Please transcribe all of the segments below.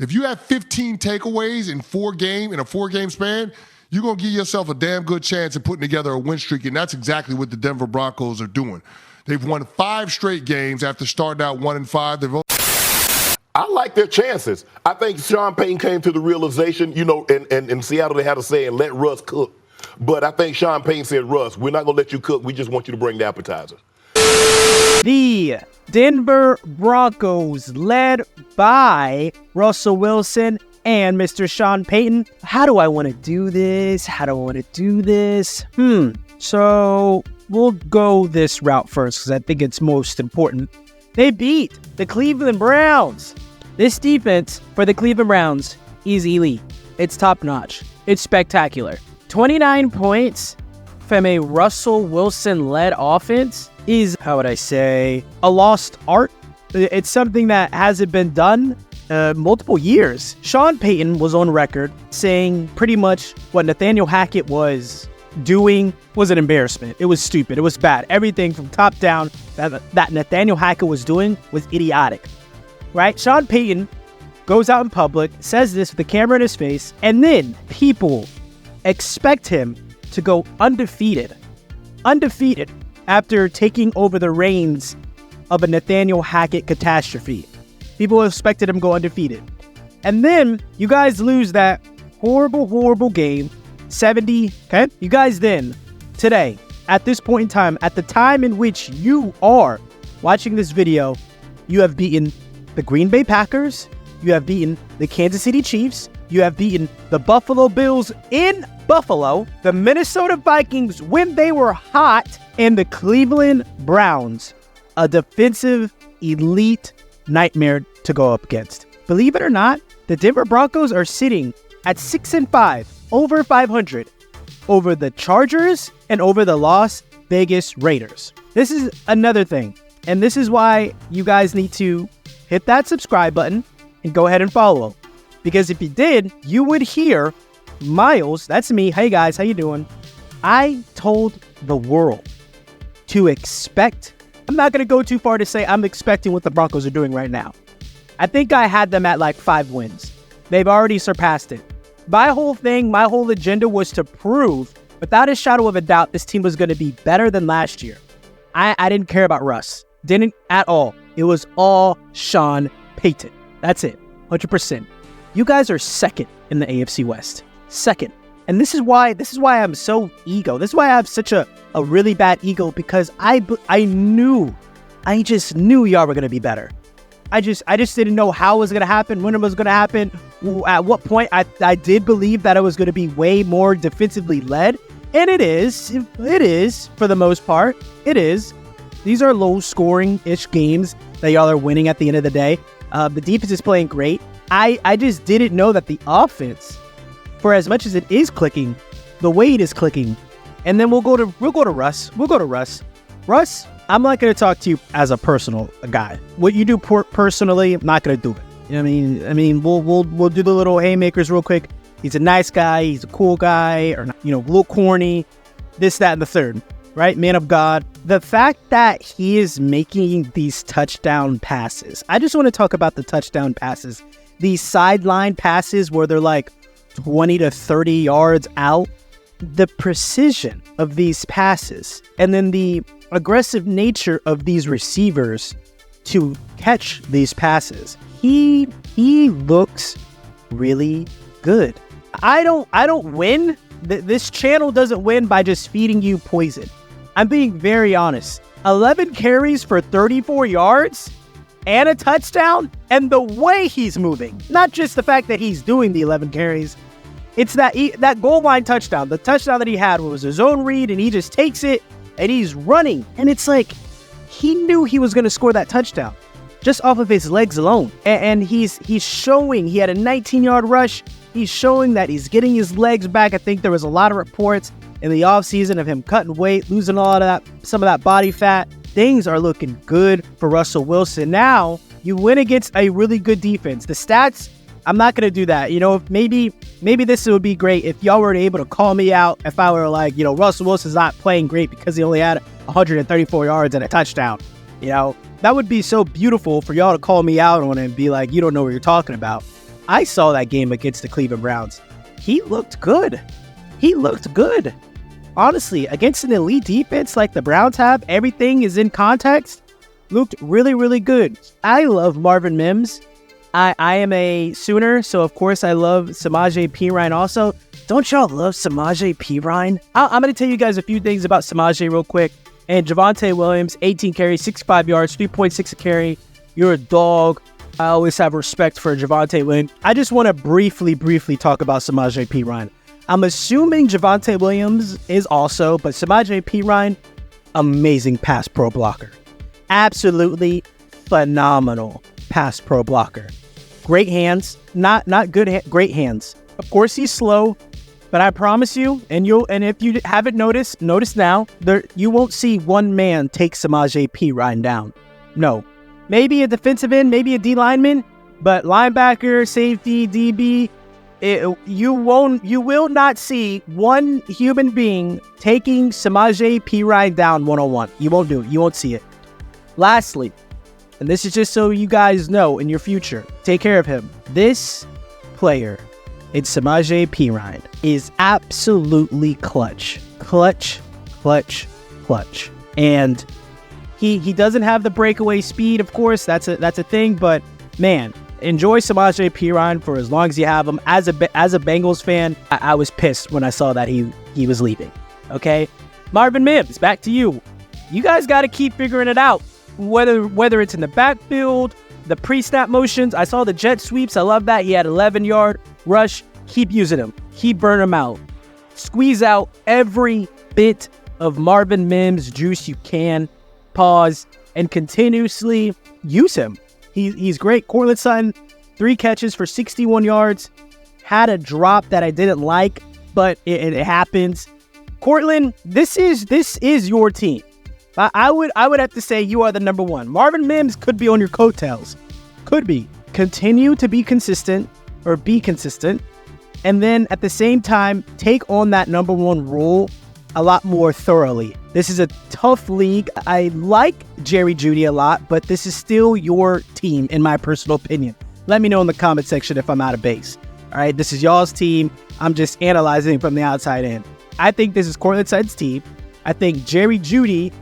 If you have 15 takeaways in a four-game span, you're going to give yourself a damn good chance of putting together a win streak, and that's exactly what the Denver Broncos are doing. They've won 5 straight games after starting out 1-5. I like their chances. I think Sean Payton came to the realization, in Seattle they had a saying, let Russ cook. But I think Sean Payton said, Russ, we're not going to let you cook. We just want you to bring the appetizer. The Denver Broncos, led by Russell Wilson and Mr. Sean Payton. How do I want to do this? So we'll go this route first because I think it's most important. They beat the Cleveland Browns. This defense for the Cleveland Browns is elite. It's top-notch. It's spectacular. 29 points from a Russell Wilson-led offense is, a lost art. It's something that hasn't been done multiple years. Sean Payton was on record saying pretty much what Nathaniel Hackett was doing was an embarrassment. It was stupid. It was bad. Everything from top down that Nathaniel Hackett was doing was idiotic, right? Sean Payton goes out in public, says this with the camera in his face, and then people expect him to go undefeated after taking over the reins of a Nathaniel Hackett catastrophe. People expected him to go undefeated. And then you guys lose that horrible game, 70, okay? You guys then, today, at this point in time, at the time in which you are watching this video, you have beaten the Green Bay Packers, you have beaten the Kansas City Chiefs, you have beaten the Buffalo Bills in Buffalo, the Minnesota Vikings when they were hot, and the Cleveland Browns, a defensive elite nightmare to go up against. Believe it or not, the Denver Broncos are sitting at 6-5, over 500, over the Chargers and over the Las Vegas Raiders. This is another thing, and this is why you guys need to hit that subscribe button and go ahead and follow. Because if you did, you would hear Miles, that's me, hey guys, how you doing? I told the world to expect, I'm not going to go too far to say I'm expecting what the Broncos are doing right now. I think I had them at like 5 wins. They've already surpassed it. My whole agenda was to prove, without a shadow of a doubt, this team was going to be better than last year. I didn't care about Russ. Didn't at all. It was all Sean Payton. That's it. 100%. You guys are second in the AFC West. Second. And this is why I'm so ego. This is why I have such a really bad ego, because I just knew y'all were going to be better. I just didn't know how it was going to happen, when it was going to happen, at what point. I did believe that it was going to be way more defensively led. And it is for the most part. It is. These are low scoring-ish games that y'all are winning at the end of the day. The defense is playing great. I just didn't know that the offense, for as much as it is clicking, the way it is clicking. And then we'll go to Russ. Russ, I'm not going to talk to you as a personal guy. What you do personally, I'm not going to do it. You know what I mean? We'll do the little haymakers real quick. He's a nice guy. He's a cool guy, or a little corny, this, that, and the third, right? Man of God. The fact that he is making these touchdown passes. I just want to talk about the touchdown passes. These sideline passes where they're like 20 to 30 yards out. The precision of these passes, and then the aggressive nature of these receivers to catch these passes. He looks really good. I don't win. This channel doesn't win by just feeding you poison. I'm being very honest. 11 carries for 34 yards and a touchdown, and the way he's moving. Not just the fact that he's doing the 11 carries. It's that goal line touchdown. The touchdown that he had was his own read, and he just takes it, and he's running. And it's like, he knew he was going to score that touchdown just off of his legs alone. And he's showing, he had a 19-yard rush. He's showing that he's getting his legs back. I think there was a lot of reports in the offseason of him cutting weight, losing some of that body fat. Things are looking good for Russell Wilson. Now, you win against a really good defense. The stats, I'm not going to do that. Maybe this would be great if y'all were able to call me out if I were like, Russell Wilson's not playing great because he only had 134 yards and a touchdown. That would be so beautiful for y'all to call me out on it and be like, you don't know what you're talking about. I saw that game against the Cleveland Browns. He looked good. He looked good. Honestly, against an elite defense like the Browns have, everything is in context. Looked really, really good. I love Marvin Mims. I am a Sooner, so of course I love Samaje Perine also. Don't y'all love Samaje Perine? I'm going to tell you guys a few things about Samaje real quick. And Javonte Williams, 18 carries, 65 yards, 3.6 a carry. You're a dog. I always have respect for Javonte Williams. I just want to briefly talk about Samaje Perine. I'm assuming Javonte Williams is also, but Samaje Perine, amazing pass pro blocker. Absolutely phenomenal pass pro blocker. Great hands, not good, great hands. Of course, he's slow, but I promise you, and if you haven't noticed, notice now, you won't see one man take Samaje Perine down. No. Maybe a defensive end, maybe a D lineman, but linebacker, safety, DB, you will not see one human being taking Samaje Perine down one-on-one. You won't do it. You won't see it. Lastly, and this is just so you guys know in your future, take care of him. This player, it's Samaje Perine, is absolutely clutch. Clutch. And he doesn't have the breakaway speed, of course. That's a thing, but man, enjoy Samaje Perine for as long as you have him. As a Bengals fan, I was pissed when I saw that he was leaving. Okay? Marvin Mims, back to you. You guys got to keep figuring it out. Whether it's in the backfield, the pre-snap motions. I saw the jet sweeps. I love that. He had 11-yard rush. Keep using him. Keep burning him out. Squeeze out every bit of Marvin Mims juice you can. Pause and continuously use him. He's great. Courtland Sutton, 3 catches for 61 yards. Had a drop that I didn't like, but it happens. Courtland, this is your team. I would have to say you are the number one. Marvin Mims could be on your coattails. Could be. Continue to be consistent, and then at the same time, take on that number one role a lot more thoroughly. This is a tough league. I like Jerry Jeudy a lot, but this is still your team, in my personal opinion. Let me know in the comment section if I'm out of base. All right, this is y'all's team. I'm just analyzing from the outside in. I think this is Courtland Sutton's team. I think Jerry Jeudy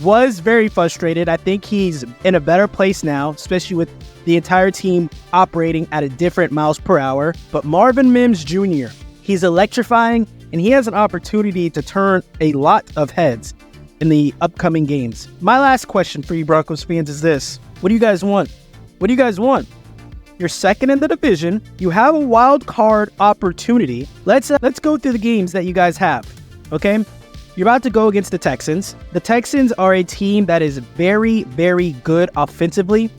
was very frustrated. I think he's in a better place now, especially with the entire team operating at a different miles per hour. But Marvin Mims Jr., he's electrifying, and he has an opportunity to turn a lot of heads in the upcoming games. My last question for you Broncos fans is this. What do you guys want? What do you guys want? You're second in the division. You have a wild card opportunity. Let's go through the games that you guys have, okay? You're about to go against the Texans. The Texans are a team that is very, very good offensively,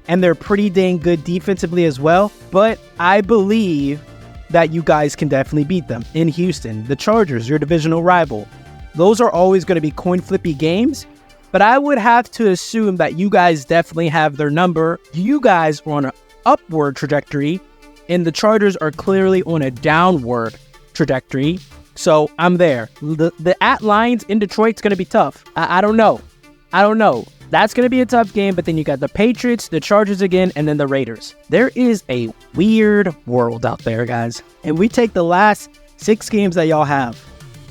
and they're pretty dang good defensively as well. But I believe that you guys can definitely beat them. In Houston, the Chargers, your divisional rival. Those are always going to be coin flippy games, but I would have to assume that you guys definitely have their number. You guys are on an upward trajectory, and the Chargers are clearly on a downward trajectory. So I'm there. The at Lions in Detroit's going to be tough. I don't know. That's going to be a tough game, but then you got the Patriots, the Chargers again, and then the Raiders. There is a weird world out there, guys. And we take the last 6 games that y'all have.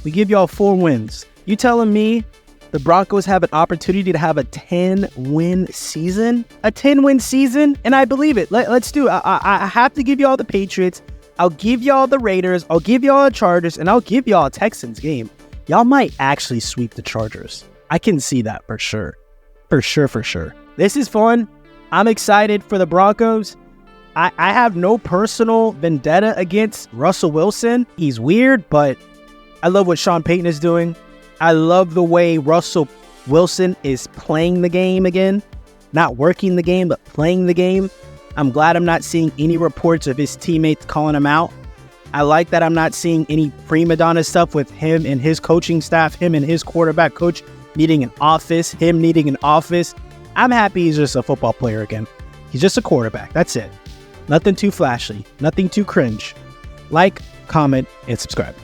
We give y'all 4 wins. You telling me the Broncos have an opportunity to have a 10-win season? A 10-win season? And I believe it. Let's do it. I have to give y'all the Patriots. I'll give y'all the Raiders, I'll give y'all the Chargers, and I'll give y'all a Texans game. Y'all might actually sweep the Chargers. I can see that for sure. For sure. This is fun. I'm excited for the Broncos. I have no personal vendetta against Russell Wilson. He's weird, but I love what Sean Payton is doing. I love the way Russell Wilson is playing the game again. Not working the game, but playing the game. I'm glad I'm not seeing any reports of his teammates calling him out. I like that I'm not seeing any prima donna stuff with him and his coaching staff, him and his quarterback coach needing an office, him needing an office. I'm happy he's just a football player again. He's just a quarterback. That's it. Nothing too flashy. Nothing too cringe. Like, comment, and subscribe.